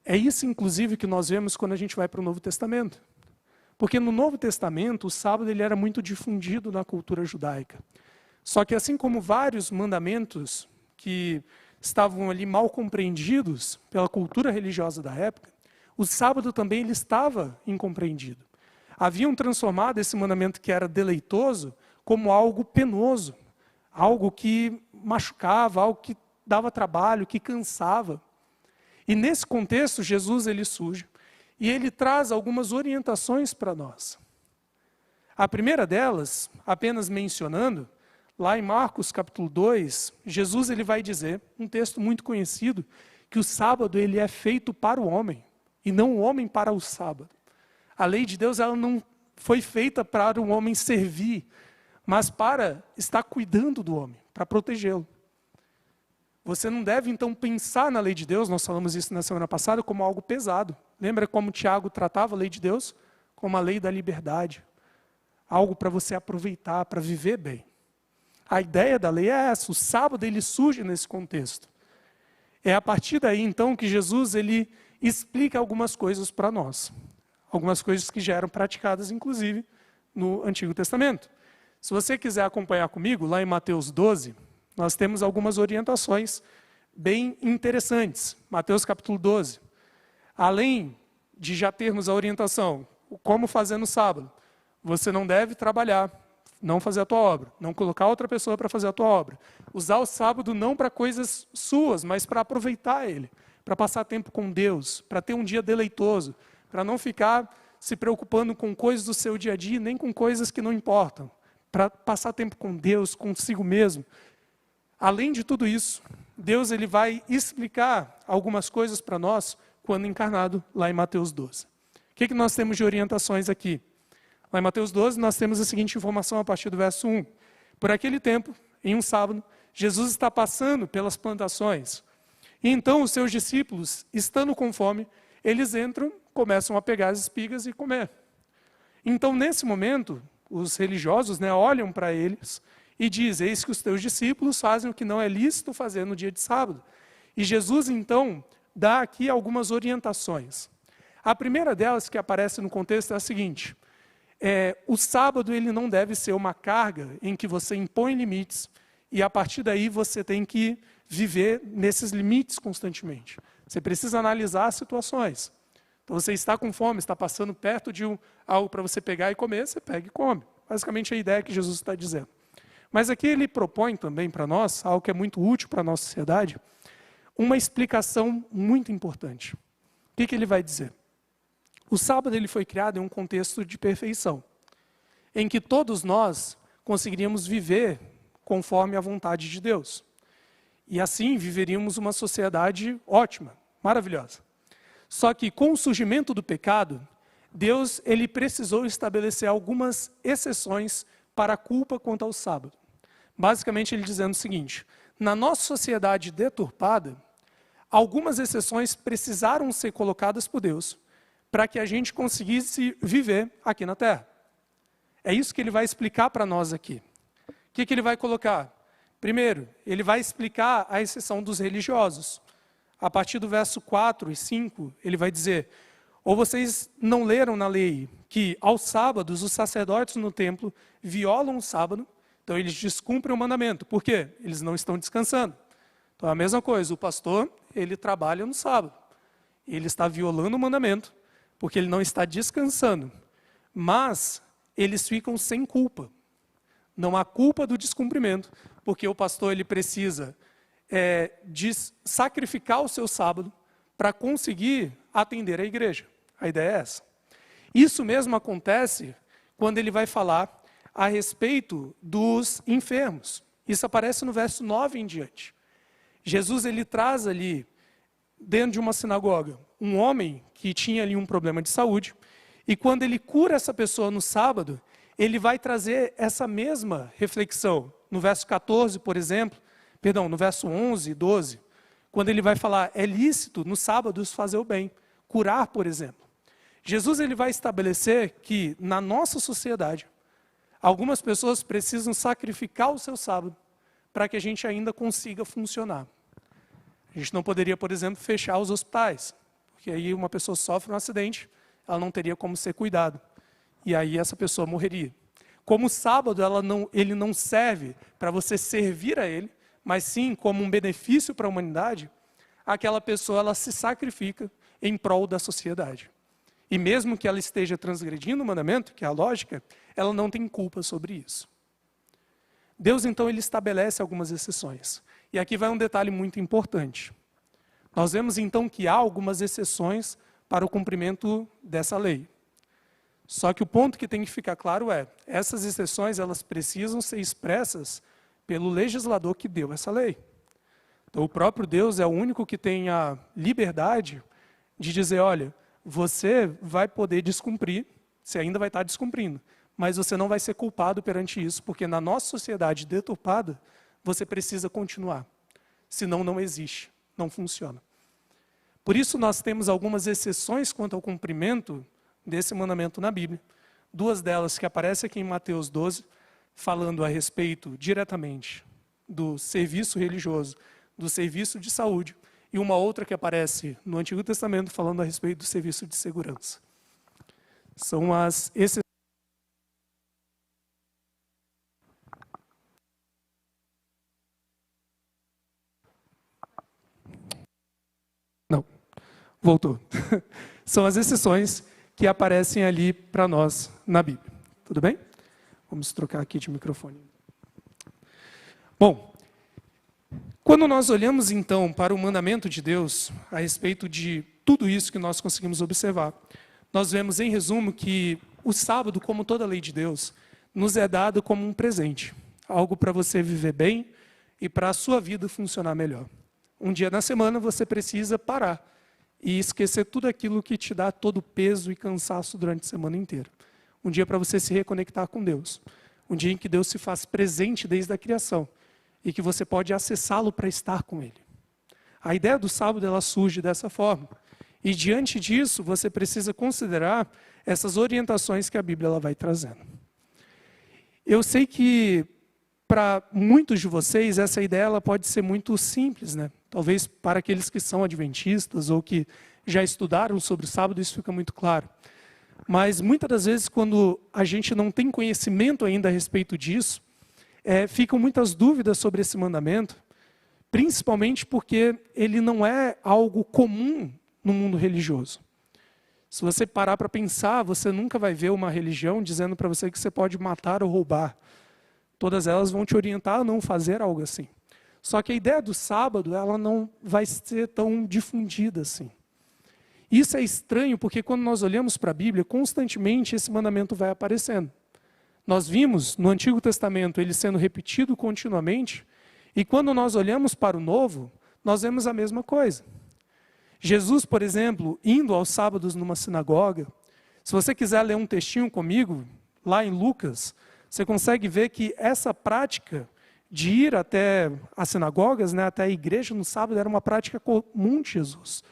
É isso, inclusive, que nós vemos quando a gente vai para o Novo Testamento. Porque no Novo Testamento, o sábado ele era muito difundido na cultura judaica. Só que assim como vários mandamentos que estavam ali mal compreendidos pela cultura religiosa da época, o sábado também ele estava incompreendido. Haviam transformado esse mandamento que era deleitoso como algo penoso, algo que machucava, algo que dava trabalho, que cansava. E nesse contexto, Jesus ele surge e ele traz algumas orientações para nós. A primeira delas, apenas mencionando, lá em Marcos capítulo 2, Jesus ele vai dizer, um texto muito conhecido, que o sábado ele é feito para o homem, e não o homem para o sábado. A lei de Deus ela não foi feita para o homem servir, mas para estar cuidando do homem, para protegê-lo. Você não deve, então, pensar na lei de Deus, nós falamos isso na semana passada, como algo pesado. Lembra como Tiago tratava a lei de Deus? Como a lei da liberdade. Algo para você aproveitar, para viver bem. A ideia da lei é essa, o sábado ele surge nesse contexto. É a partir daí, então, que Jesus ele explica algumas coisas para nós. Algumas coisas que já eram praticadas, inclusive, no Antigo Testamento. Se você quiser acompanhar comigo, lá em Mateus 12, nós temos algumas orientações bem interessantes. Mateus capítulo 12. Além de já termos a orientação, como fazer no sábado, você não deve trabalhar, não fazer a tua obra, não colocar outra pessoa para fazer a tua obra. Usar o sábado não para coisas suas, mas para aproveitar ele, para passar tempo com Deus, para ter um dia deleitoso, para não ficar se preocupando com coisas do seu dia a dia, nem com coisas que não importam, para passar tempo com Deus, consigo mesmo. Além de tudo isso, Deus ele vai explicar algumas coisas para nós quando encarnado, lá em Mateus 12. O que nós temos de orientações aqui? Lá em Mateus 12, nós temos a seguinte informação a partir do verso 1. Por aquele tempo, em um sábado, Jesus está passando pelas plantações. E então os seus discípulos, estando com fome, eles entram, começam a pegar as espigas e comer. Então, nesse momento, os religiosos olham para eles e dizem: eis que os teus discípulos fazem o que não é lícito fazer no dia de sábado. E Jesus, então, dá aqui algumas orientações. A primeira delas, que aparece no contexto, é a seguinte: o sábado ele não deve ser uma carga em que você impõe limites e, a partir daí, você tem que viver nesses limites constantemente. Você precisa analisar as situações. Então, você está com fome, está passando perto de algo para você pegar e comer, você pega e come. Basicamente, é a ideia que Jesus está dizendo. Mas aqui ele propõe também para nós, algo que é muito útil para a nossa sociedade, uma explicação muito importante. O que ele vai dizer? O sábado ele foi criado em um contexto de perfeição, em que todos nós conseguiríamos viver conforme a vontade de Deus. E assim viveríamos uma sociedade ótima, maravilhosa. Só que com o surgimento do pecado, Deus ele precisou estabelecer algumas exceções para a culpa quanto ao sábado. Basicamente ele dizendo o seguinte: na nossa sociedade deturpada, algumas exceções precisaram ser colocadas por Deus para que a gente conseguisse viver aqui na Terra. É isso que ele vai explicar para nós aqui. O que ele vai colocar? Primeiro, ele vai explicar a exceção dos religiosos. A partir do verso 4 e 5, ele vai dizer: ou vocês não leram na lei que aos sábados os sacerdotes no templo violam o sábado, então eles descumprem o mandamento. Por quê? Eles não estão descansando. Então a mesma coisa, o pastor, ele trabalha no sábado. Ele está violando o mandamento, porque ele não está descansando. Mas eles ficam sem culpa. Não há culpa do descumprimento, porque o pastor ele precisa sacrificar o seu sábado para conseguir atender a igreja. A ideia é essa. Isso mesmo acontece quando ele vai falar a respeito dos enfermos. Isso aparece no verso 9 em diante. Jesus ele traz ali, dentro de uma sinagoga, um homem que tinha ali um problema de saúde, e quando ele cura essa pessoa no sábado, ele vai trazer essa mesma reflexão. No verso 14, por exemplo, no verso 11 e 12, quando ele vai falar: é lícito nos sábados fazer o bem, curar, por exemplo. Jesus ele vai estabelecer que na nossa sociedade, algumas pessoas precisam sacrificar o seu sábado para que a gente ainda consiga funcionar. A gente não poderia, por exemplo, fechar os hospitais, porque aí uma pessoa sofre um acidente, ela não teria como ser cuidada, e aí essa pessoa morreria. Como o sábado ele não serve para você servir a ele, mas sim como um benefício para a humanidade, aquela pessoa ela se sacrifica em prol da sociedade. E mesmo que ela esteja transgredindo o mandamento, que é a lógica, ela não tem culpa sobre isso. Deus, então, ele estabelece algumas exceções. E aqui vai um detalhe muito importante. Nós vemos, então, que há algumas exceções para o cumprimento dessa lei. Só que o ponto que tem que ficar claro é: essas exceções elas precisam ser expressas pelo legislador que deu essa lei. Então, o próprio Deus é o único que tem a liberdade de dizer: olha, você vai poder descumprir, você ainda vai estar descumprindo, mas você não vai ser culpado perante isso, porque na nossa sociedade deturpada, você precisa continuar. Senão não existe, não funciona. Por isso nós temos algumas exceções quanto ao cumprimento desse mandamento na Bíblia. Duas delas que aparecem aqui em Mateus 12, falando a respeito diretamente do serviço religioso, do serviço de saúde, e uma outra que aparece no Antigo Testamento falando a respeito do serviço de segurança. São as exceções. Não, voltou. São as exceções que aparecem ali para nós na Bíblia. Tudo bem? Vamos trocar aqui de microfone. Bom, quando nós olhamos então para o mandamento de Deus, a respeito de tudo isso que nós conseguimos observar, nós vemos em resumo que o sábado, como toda a lei de Deus, nos é dado como um presente. Algo para você viver bem e para a sua vida funcionar melhor. Um dia na semana você precisa parar e esquecer tudo aquilo que te dá todo o peso e cansaço durante a semana inteira. Um dia para você se reconectar com Deus. Um dia em que Deus se faz presente desde a criação e que você pode acessá-lo para estar com Ele. A ideia do sábado ela surge dessa forma. E diante disso, você precisa considerar essas orientações que a Bíblia ela vai trazendo. Eu sei que para muitos de vocês essa ideia ela pode ser muito simples, né? Talvez para aqueles que são adventistas ou que já estudaram sobre o sábado isso fica muito claro. Mas muitas das vezes quando a gente não tem conhecimento ainda a respeito disso, ficam muitas dúvidas sobre esse mandamento, principalmente porque ele não é algo comum no mundo religioso. Se você parar para pensar, você nunca vai ver uma religião dizendo para você que você pode matar ou roubar. Todas elas vão te orientar a não fazer algo assim. Só que a ideia do sábado, ela não vai ser tão difundida assim. Isso é estranho porque quando nós olhamos para a Bíblia, constantemente esse mandamento vai aparecendo. Nós vimos no Antigo Testamento ele sendo repetido continuamente, e quando nós olhamos para o Novo, nós vemos a mesma coisa. Jesus, por exemplo, indo aos sábados numa sinagoga, se você quiser ler um textinho comigo, lá em Lucas, você consegue ver que essa prática de ir até as sinagogas, né, até a igreja no sábado, era uma prática comum de Jesus.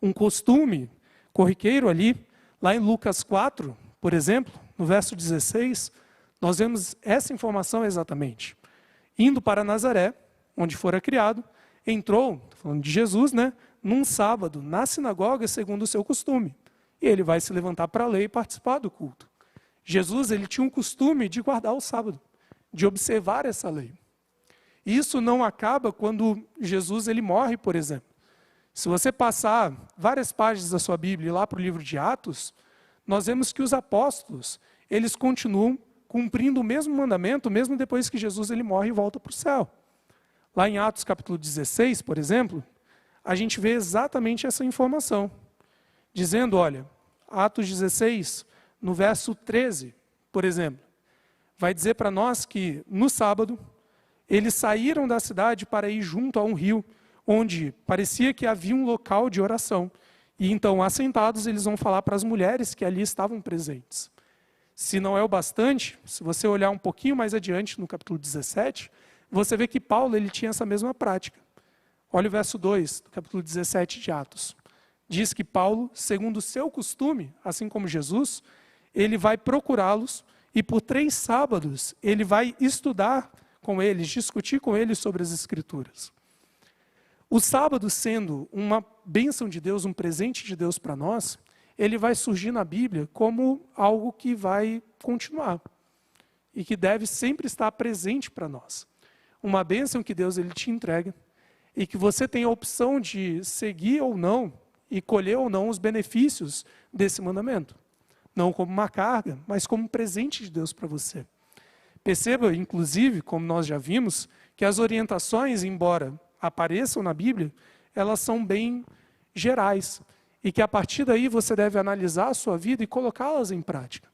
Um costume corriqueiro ali, lá em Lucas 4, por exemplo, no verso 16, nós vemos essa informação exatamente. Indo para Nazaré, onde fora criado, entrou, falando de Jesus, né, num sábado, na sinagoga, segundo o seu costume. E ele vai se levantar para ler e participar do culto. Jesus ele tinha um costume de guardar o sábado, de observar essa lei. Isso não acaba quando Jesus ele morre, por exemplo. Se você passar várias páginas da sua Bíblia lá para o livro de Atos, nós vemos que os apóstolos, eles continuam cumprindo o mesmo mandamento, mesmo depois que Jesus ele morre e volta para o céu. Lá em Atos capítulo 16, por exemplo, a gente vê exatamente essa informação. Dizendo, olha, Atos 16, no verso 13, por exemplo, vai dizer para nós que no sábado, eles saíram da cidade para ir junto a um rio, onde parecia que havia um local de oração. E então, assentados, eles vão falar para as mulheres que ali estavam presentes. Se não é o bastante, se você olhar um pouquinho mais adiante, no capítulo 17, você vê que Paulo ele tinha essa mesma prática. Olha o verso 2, do capítulo 17 de Atos. Diz que Paulo, segundo o seu costume, assim como Jesus, ele vai procurá-los e por 3 sábados ele vai estudar com eles, discutir com eles sobre as Escrituras. O sábado sendo uma bênção de Deus, um presente de Deus para nós, ele vai surgir na Bíblia como algo que vai continuar e que deve sempre estar presente para nós. Uma bênção que Deus ele te entrega e que você tem a opção de seguir ou não e colher ou não os benefícios desse mandamento. Não como uma carga, mas como um presente de Deus para você. Perceba, inclusive, como nós já vimos, que as orientações, embora apareçam na Bíblia, elas são bem gerais. E que a partir daí você deve analisar a sua vida e colocá-las em prática.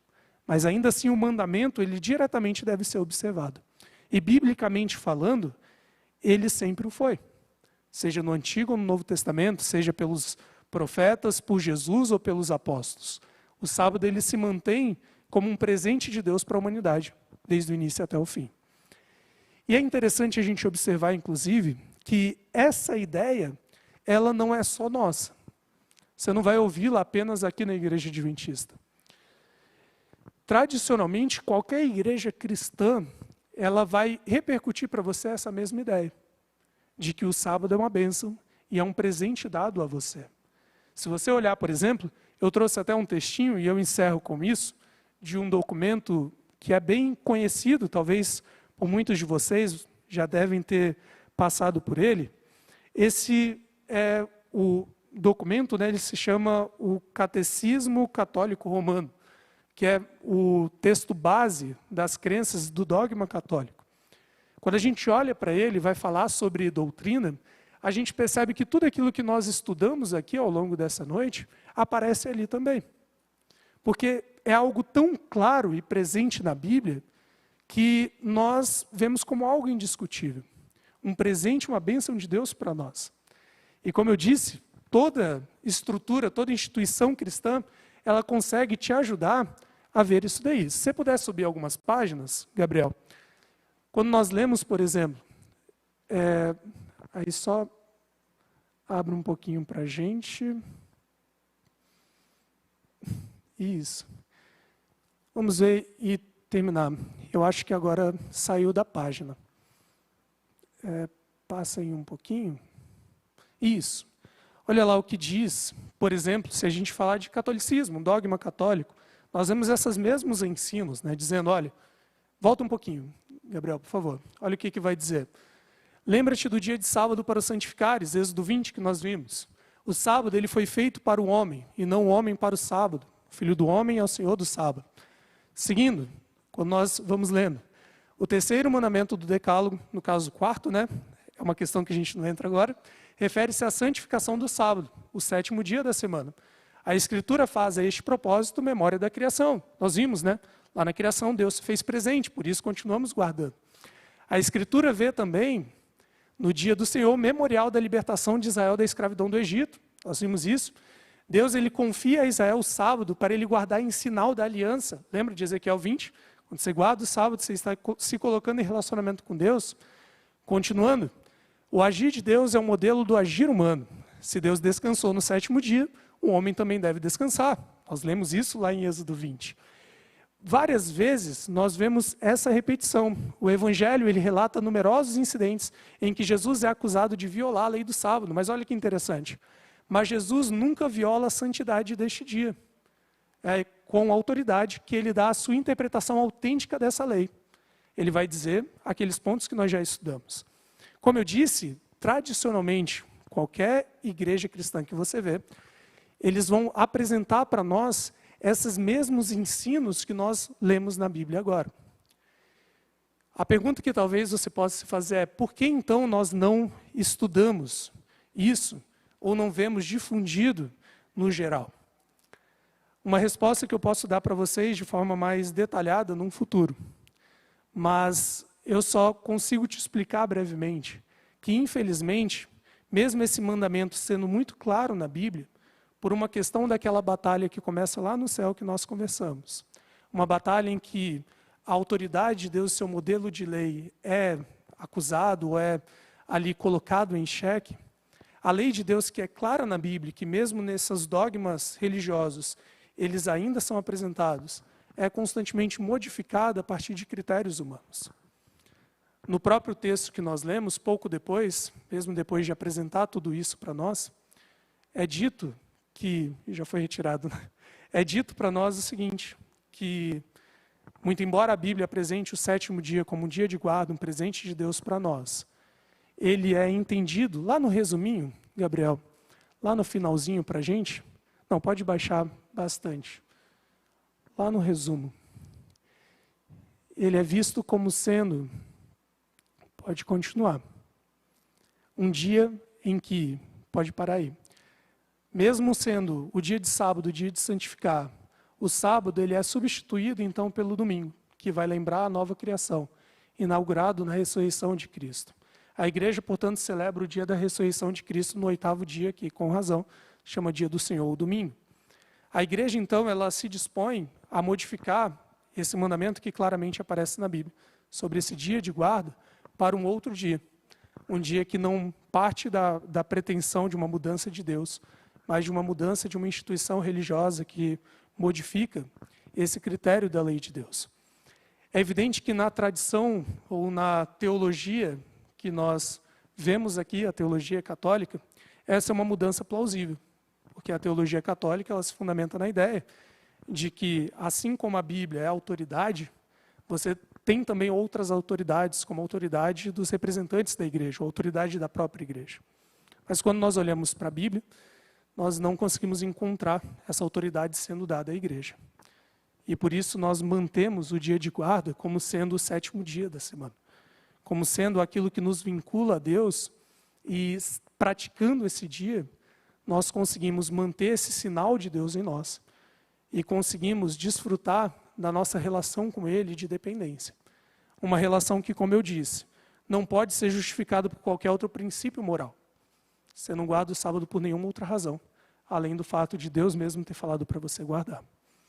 Mas ainda assim o mandamento, ele diretamente deve ser observado. E biblicamente falando, ele sempre o foi. Seja no Antigo ou no Novo Testamento, seja pelos profetas, por Jesus ou pelos apóstolos. O sábado ele se mantém como um presente de Deus para a humanidade, desde o início até o fim. E é interessante a gente observar, inclusive, que essa ideia, ela não é só nossa. Você não vai ouvi-la apenas aqui na Igreja Adventista. Tradicionalmente, qualquer igreja cristã, ela vai repercutir para você essa mesma ideia, de que o sábado é uma bênção e é um presente dado a você. Se você olhar, por exemplo, eu trouxe até um textinho, e eu encerro com isso, de um documento que é bem conhecido, talvez por muitos de vocês já devem ter passado por ele. Esse é o documento, né, ele se chama o Catecismo Católico Romano, que é o texto base das crenças do dogma católico. Quando a gente olha para ele e vai falar sobre doutrina, a gente percebe que tudo aquilo que nós estudamos aqui ao longo dessa noite aparece ali também. Porque é algo tão claro e presente na Bíblia que nós vemos como algo indiscutível. Um presente, uma bênção de Deus para nós. E como eu disse, toda estrutura, toda instituição cristã, ela consegue te ajudar a ver isso daí. Se você puder subir algumas páginas, Gabriel. Quando nós lemos, por exemplo, aí só abre um pouquinho para a gente. Isso. Vamos ver e terminar. Eu acho que agora saiu da página. Passa aí um pouquinho. Isso. Olha lá o que diz, por exemplo, se a gente falar de catolicismo, um dogma católico, nós vemos esses mesmos ensinos, né, dizendo, olha, volta um pouquinho, Gabriel, por favor. Olha o que vai dizer. Lembra-te do dia de sábado para os santificares, Êxodo 20, que nós vimos. O sábado ele foi feito para o homem, e não o homem para o sábado. O filho do homem é o Senhor do sábado. Seguindo, quando nós vamos lendo, o terceiro mandamento do decálogo, no caso o quarto, né, é uma questão que a gente não entra agora, refere-se à santificação do sábado, o sétimo dia da semana. A Escritura faz a este propósito memória da criação. Nós vimos, né? Lá na criação Deus se fez presente, por isso continuamos guardando. A Escritura vê também, no dia do Senhor, memorial da libertação de Israel da escravidão do Egito. Nós vimos isso. Deus ele confia a Israel o sábado para ele guardar em sinal da aliança. Lembra de Ezequiel 20? Quando você guarda o sábado, você está se colocando em relacionamento com Deus. Continuando, o agir de Deus é um modelo do agir humano. Se Deus descansou no sétimo dia, o homem também deve descansar. Nós lemos isso lá em Êxodo 20. Várias vezes nós vemos essa repetição. O Evangelho ele relata numerosos incidentes em que Jesus é acusado de violar a lei do sábado. Mas olha que interessante. Mas Jesus nunca viola a santidade deste dia. É com a autoridade que ele dá a sua interpretação autêntica dessa lei. Ele vai dizer aqueles pontos que nós já estudamos. Como eu disse, tradicionalmente, qualquer igreja cristã que você vê, eles vão apresentar para nós esses mesmos ensinos que nós lemos na Bíblia agora. A pergunta que talvez você possa se fazer é, por que então nós não estudamos isso, ou não vemos difundido no geral? Uma resposta que eu posso dar para vocês de forma mais detalhada num futuro. Mas eu só consigo te explicar brevemente que, infelizmente, mesmo esse mandamento sendo muito claro na Bíblia, por uma questão daquela batalha que começa lá no céu que nós conversamos. Uma batalha em que a autoridade de Deus, seu modelo de lei, é acusado, ou é ali colocado em xeque. A lei de Deus que é clara na Bíblia, que mesmo nesses dogmas religiosos, eles ainda são apresentados, é constantemente modificada a partir de critérios humanos. No próprio texto que nós lemos, pouco depois, mesmo depois de apresentar tudo isso para nós, é dito que, já foi retirado, né? É dito para nós o seguinte, que, muito embora a Bíblia apresente o sétimo dia como um dia de guarda, um presente de Deus para nós, ele é entendido, lá no resuminho, Gabriel, lá no finalzinho para a gente, não, pode baixar bastante, lá no resumo, ele é visto como sendo, pode continuar, um dia em que, pode parar aí, mesmo sendo o dia de sábado, o dia de santificar, o sábado ele é substituído então pelo domingo, que vai lembrar a nova criação, inaugurado na ressurreição de Cristo. A igreja, portanto, celebra o dia da ressurreição de Cristo no 8º dia, que com razão chama dia do Senhor, o domingo. A igreja, então, ela se dispõe a modificar esse mandamento que claramente aparece na Bíblia, sobre esse dia de guarda, para um outro dia. Um dia que não parte da pretensão de uma mudança de Deus, mas de uma mudança de uma instituição religiosa que modifica esse critério da lei de Deus. É evidente que na tradição ou na teologia que nós vemos aqui, a teologia católica, essa é uma mudança plausível, porque a teologia católica ela se fundamenta na ideia de que, assim como a Bíblia é a autoridade, você tem também outras autoridades, como a autoridade dos representantes da igreja, ou a autoridade da própria igreja. Mas quando nós olhamos para a Bíblia, nós não conseguimos encontrar essa autoridade sendo dada à igreja. E por isso nós mantemos o dia de guarda como sendo o 7º dia da semana, como sendo aquilo que nos vincula a Deus, e praticando esse dia, nós conseguimos manter esse sinal de Deus em nós e conseguimos desfrutar da nossa relação com Ele de dependência. Uma relação que, como eu disse, não pode ser justificada por qualquer outro princípio moral. Você não guarda o sábado por nenhuma outra razão, além do fato de Deus mesmo ter falado para você guardar.